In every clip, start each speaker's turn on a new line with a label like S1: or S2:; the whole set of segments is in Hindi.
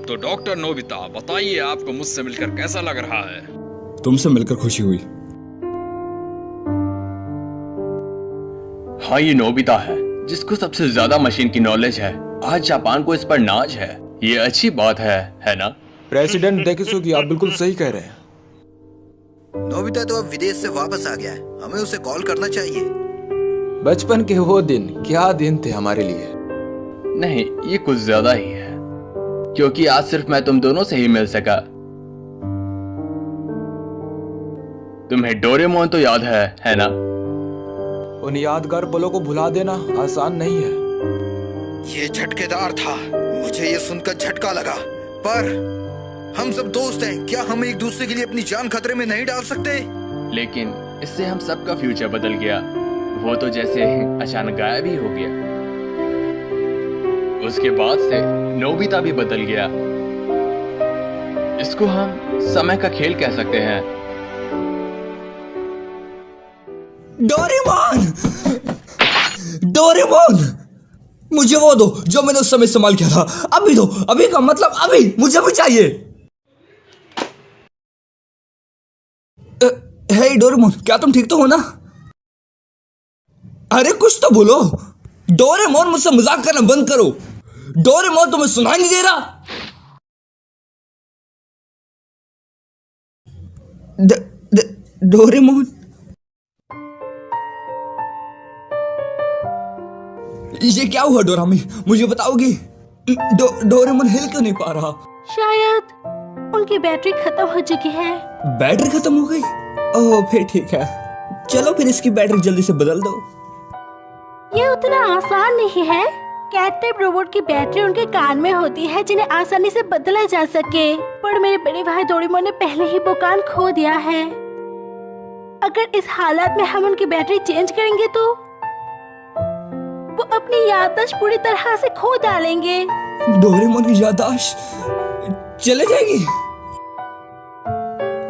S1: तो डॉक्टर नोबिता, बताइए आपको मुझसे मिलकर कैसा लग रहा है?
S2: तुमसे मिलकर खुशी हुई।
S3: हाँ, ये नोबिता है जिसको सबसे ज्यादा मशीन की नॉलेज है। आज जापान को इस पर नाज है। ये अच्छी बात है ना?
S2: प्रेसिडेंट डेकिसुगी, आप बिल्कुल सही कह रहे हैं।
S4: नोबिता तो अब विदेश से वापस आ गया है, हमें उसे कॉल करना चाहिए।
S2: बचपन के वो दिन क्या दिन थे हमारे लिए।
S3: नहीं, ये कुछ ज्यादा ही है, क्योंकि आज सिर्फ मैं तुम दोनों से ही मिल सका। तुम्हें डोरेमोन तो याद है ना?
S2: उन यादगार पलों को भुला देना आसान नहीं है।
S4: ये झटकेदार था, मुझे ये सुनकर झटका लगा। पर हम सब दोस्त हैं, क्या हम एक दूसरे के लिए अपनी जान खतरे में नहीं डाल सकते?
S3: लेकिन इससे हम सबका फ्यूचर बदल गया। वो तो जैसे अचानक गायब ही हो गया। उसके बाद से नोबिता भी बदल गया। इसको हम समय का खेल कह सकते हैं।
S5: डोरेमोन! डोरेमोन! मुझे वो दो जो मैंने उस समय इस्तेमाल किया था। अभी दो, अभी का मतलब अभी, मुझे भी चाहिए। हे डोरेमोन, क्या तुम ठीक तो हो ना? अरे कुछ तो बोलो। डोरेमोन, मुझसे मजाक करना बंद करो। डोरेमोन, तुम्हें सुनाई नहीं दे रहा? डोरेमोन, ये क्या हुआ डोरामी? मुझे बताओगी? डोरेमोन हिल क्यों नहीं पा रहा?
S6: शायद उनकी बैटरी खत्म हो चुकी है।
S5: बैटरी खत्म हो गई? ओह, फिर ठीक है। चलो फिर इसकी बैटरी जल्दी से बदल दो।
S6: ये उतना आसान नहीं है। कैट टाइप रोबोट की बैटरी उनके कान में होती है जिन्हें आसानी से बदला जा सके। पर मेरे बड़े भाई डोरेमोन ने पहले ही वो कान खो दिया है। अगर इस हालात में हम उनकी बैटरी चेंज करेंगे तो वो अपनी याददाश्त पूरी तरह से खो डालेंगे।
S5: डोरेमोन की याददाश्त चले जाएगी?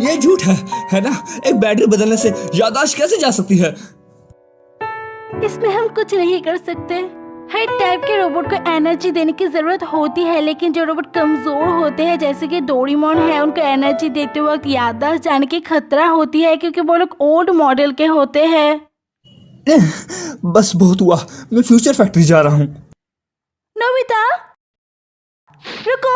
S5: ये झूठ है ना? एक बैटरी बदलने से याददाश्त कैसे जा सकती है?
S6: इसमें हम कुछ नहीं कर सकते। हर टाइप के रोबोट को एनर्जी देने की जरूरत होती है, लेकिन जो रोबोट कमजोर होते हैं जैसे कि डोरेमोन है, उनको एनर्जी देते वक्त याददाश्त जाने की खतरा होती है क्योंकि वो लोग ओल्ड मॉडल के होते हैं।
S5: बस बहुत हुआ, मैं फ्यूचर फैक्ट्री जा रहा हूँ।
S6: नोबिता, रुको।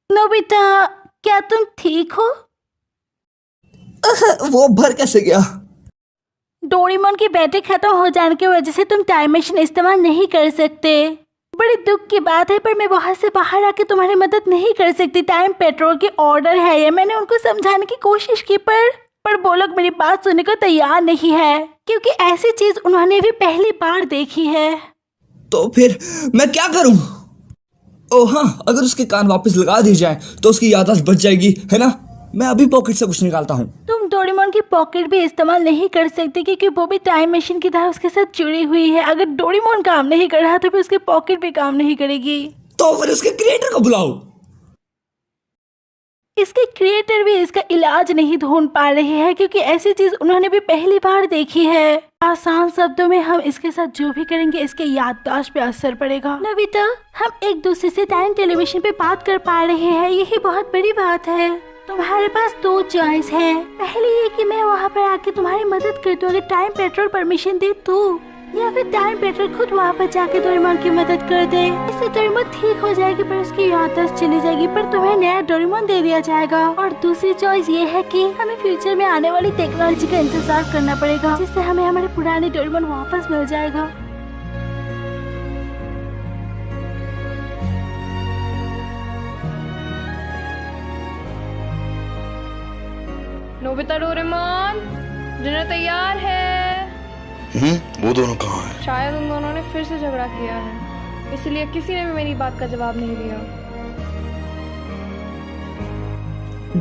S6: नोबिता, क्या तुम ठीक हो?
S5: वो भर कैसे गया?
S6: डोरेमोन की बैटरी खत्म हो जाने की वजह से तुम टाइम मशीन इस्तेमाल नहीं कर सकते। बड़ी दुख की बात है, पर मैं वहां से बाहर आके तुम्हारी मदद नहीं कर सकती। टाइम पेट्रोल की ऑर्डर है ये। मैंने उनको समझाने की कोशिश की पर वो लोग मेरी बात सुनने को तैयार नहीं है, क्योंकि ऐसी चीज उन्होंने भी पहली बार देखी है।
S5: तो फिर मैं क्या करूं? ओह हाँ, अगर उसके कान वापस लगा दी जाए तो उसकी याददाश्त बच जाएगी, है ना? मैं अभी पॉकेट से कुछ निकालता हूँ।
S6: तुम डोरेमोन की पॉकेट भी इस्तेमाल नहीं कर सकते क्योंकि वो भी टाइम मशीन की तरह उसके साथ जुड़ी हुई है। अगर डोरेमोन काम नहीं कर रहा तो फिर उसकी पॉकेट भी काम नहीं करेगी।
S5: तो फिर उसके क्रिएटर को बुलाओ।
S6: इसके क्रिएटर भी इसका इलाज नहीं ढूंढ पा रहे हैं क्योंकि ऐसी चीज उन्होंने भी पहली बार देखी है। आसान शब्दों में, हम इसके साथ जो भी करेंगे इसके याददाश्त पे असर पड़ेगा। नोबिता, हम एक दूसरे से टाइम टेलीविजन पे बात कर पा रहे हैं, यही बहुत बड़ी बात है। तुम्हारे पास दो चॉइस है। पहली ये कि मैं वहाँ पर आके तुम्हारी मदद कर दूँ अगर टाइम पेट्रोल परमिशन दे तो, या फिर टाइम पेट्रोल खुद वहाँ पर जाके डोरेमोन की मदद कर दे। इससे डोरेमोन ठीक हो जाएगी पर उसकी याददाश्त चली जाएगी, पर तुम्हें नया डोरेमोन दे दिया जाएगा। और दूसरी चॉइस ये है कि हमें फ्यूचर में आने वाली टेक्नोलॉजी का इंतजार करना पड़ेगा, जिससे हमें हमारे पुराने डोरेमोन वापस मिल जाएगा।
S7: नोबिता, डोरेमोन, डिनर तैयार है।
S4: वो दोनों कहाँ हैं?
S7: शायद उन दोनों ने फिर से झगड़ा किया है, इसलिए किसी ने भी मेरी बात का जवाब नहीं दिया।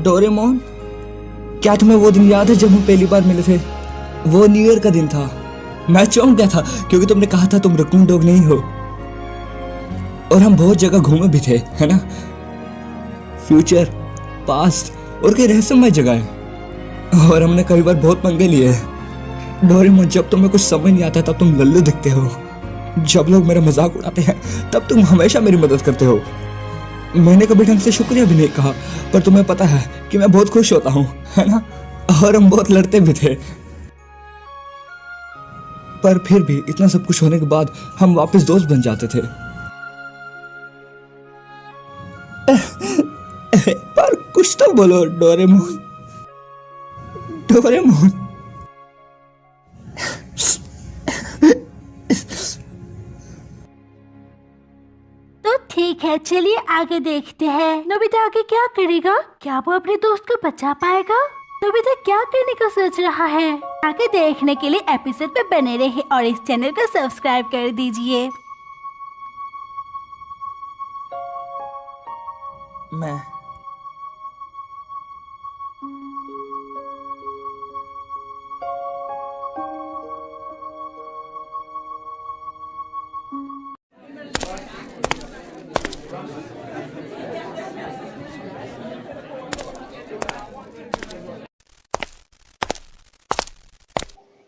S5: डोरेमोन, क्या तुम्हें वो दिन याद है जब हम पहली बार मिले थे? वो न्यू ईयर का दिन था। मैं चौंक गया था क्योंकि तुमने कहा था तुम रकून डॉग नहीं हो, और हम बहुत जगह घूमे भी थे, है ना? फ्यूचर, पास्ट और कई रहस्यमय जगह है, और हमने कई बार बहुत पंगे लिए हैं। डोरेमोन, जब तुम्हें कुछ समझ नहीं आता तब तुम लल्लू दिखते हो, जब लोग मेरा मजाक उड़ाते हैं तब तुम हमेशा मेरी मदद करते हो। मैंने कभी ढंग से शुक्रिया भी नहीं कहा, पर तुम्हें पता है कि मैं बहुत खुश होता हूँ, है ना? और हम बहुत लड़ते भी थे, पर फिर भी इतना सब कुछ होने के बाद हम वापस दोस्त बन जाते थे। पर कुछ तो बोलो डोरेमोन। डोरेमोन।
S6: तो ठीक है, चलिए आगे देखते हैं। नोबिता आगे क्या करेगा? क्या वो अपने दोस्त को बचा पाएगा? नोबिता क्या करने का सोच रहा है? आगे देखने के लिए एपिसोड पे बने रहे और इस चैनल को सब्सक्राइब कर दीजिए।
S5: मैं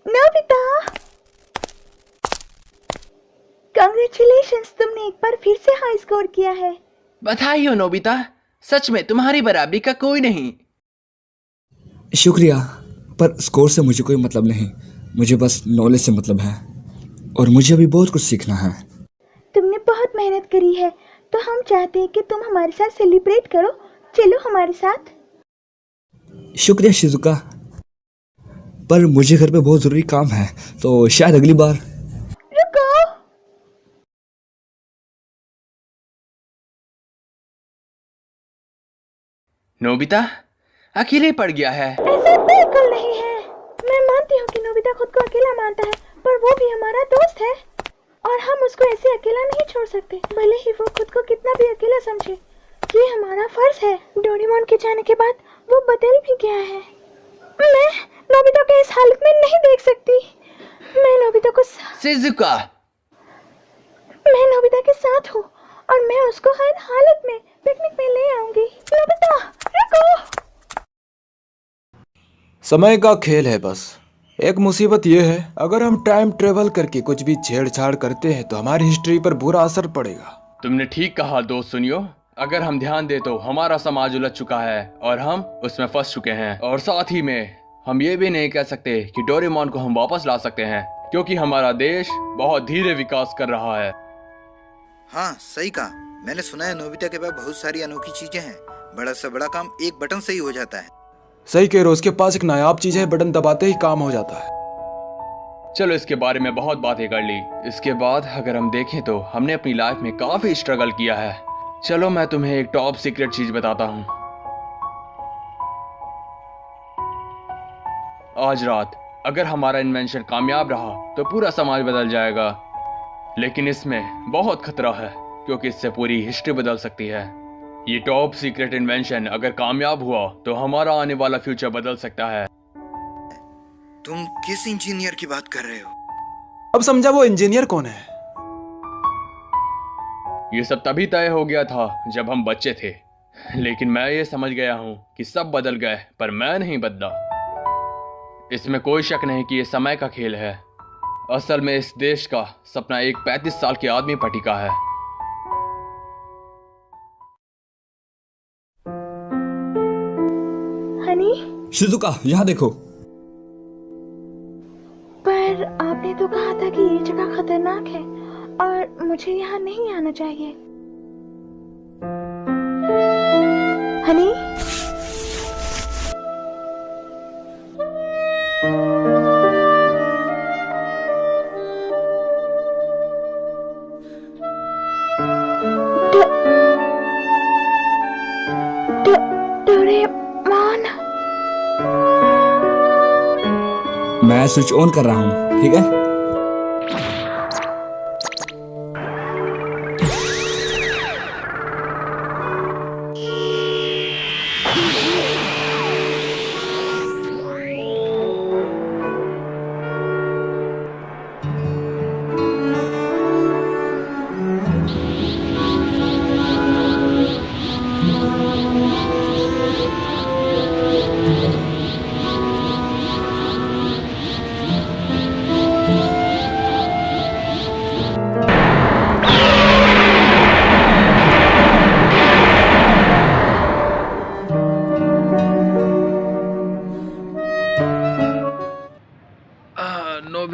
S8: नोबिता, कांग्रेचुलेशंस, तुमने एक बार फिर से हाई स्कोर किया है।
S3: बधाई हो नोबिता, सच में तुम्हारी बराबरी का कोई नहीं।
S5: शुक्रिया, पर स्कोर से मुझे कोई मतलब नहीं। मुझे बस नॉलेज से मतलब है और मुझे अभी बहुत कुछ सीखना है।
S8: तुमने बहुत मेहनत करी है, तो हम चाहते हैं कि तुम हमारे साथ सेलिब्रेट करो। चलो हमारे साथ।
S5: शुक्रिया शिजुका, पर मुझे घर पे बहुत जरूरी काम है, तो शायद अगली बार।
S8: रुको,
S3: नोबिता अकेले पड़ गया है।
S8: ऐसा बिल्कुल नहीं है। मैं मानती हूँ कि नोबिता खुद को अकेला मानता है, पर वो भी हमारा दोस्त है और हम उसको ऐसे अकेला नहीं छोड़ सकते, भले ही वो खुद को कितना भी अकेला समझे। ये हमारा फर्ज है। डोरेमोन के जाने के बाद वो बदल भी गया है। मैं नोबिता को इस हालत में नहीं देख सकती। मैं नोबिता के साथ हूँ और मैं उसको हर हालत में पिकनिक में ले आऊंगी। नोबिता रुको।
S2: समय का खेल है बस। एक मुसीबत यह है, अगर हम टाइम ट्रेवल करके कुछ भी छेड़छाड़ करते हैं तो हमारी हिस्ट्री पर बुरा असर पड़ेगा।
S3: तुमने ठीक कहा दोस्त। सुनियो, अगर हम ध्यान दे तो हमारा समाज उलझ चुका है और हम उसमें फंस चुके हैं। और साथ ही में हम ये भी नहीं कह सकते कि डोरेमोन को हम वापस ला सकते हैं, क्योंकि हमारा देश बहुत धीरे विकास कर रहा है।
S4: हाँ सही कहा। मैंने सुना है नोबिता के पास बहुत सारी अनोखी चीजें हैं। बड़ा से बड़ा काम एक बटन से ही हो जाता है।
S2: सही कह रहे हो, उसके पास एक नायाब चीज है, बटन दबाते ही काम हो जाता है।
S3: चलो इसके बारे में बहुत बातें कर ली। इसके बाद अगर हम देखें तो हमने अपनी लाइफ में काफी स्ट्रगल किया है। चलो मैं तुम्हें एक टॉप सीक्रेट चीज बताता हूँ। आज रात अगर हमारा इन्वेंशन कामयाब रहा तो पूरा समाज बदल जाएगा, लेकिन इसमें बहुत खतरा है क्योंकि इससे पूरी हिस्ट्री बदल सकती है। ये टॉप सीक्रेट इन्वेंशन अगर कामयाब हुआ तो हमारा आने वाला फ्यूचर बदल सकता है।
S4: तुम किस इंजीनियर की बात कर रहे हो?
S2: अब समझा वो इंजीनियर कौन है।
S3: ये सब तभी तय हो गया था जब हम बच्चे थे, लेकिन मैं ये समझ गया हूँ कि सब बदल गए पर मैं नहीं बदला। इसमें कोई शक नहीं कि ये समय का खेल है। असल में इस देश का सपना एक 35 साल के आदमी पर टिका है।
S8: हनी,
S5: शिजुका यहाँ देखो।
S8: पर आपने तो कहा था कि ये जगह खतरनाक है और मुझे यहाँ नहीं आना चाहिए। हनी, डोरेमोन।
S5: मैं स्विच ऑन कर रहा हूँ, ठीक है?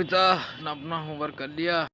S1: नोबिता, अपना होमवर्क कर लिया?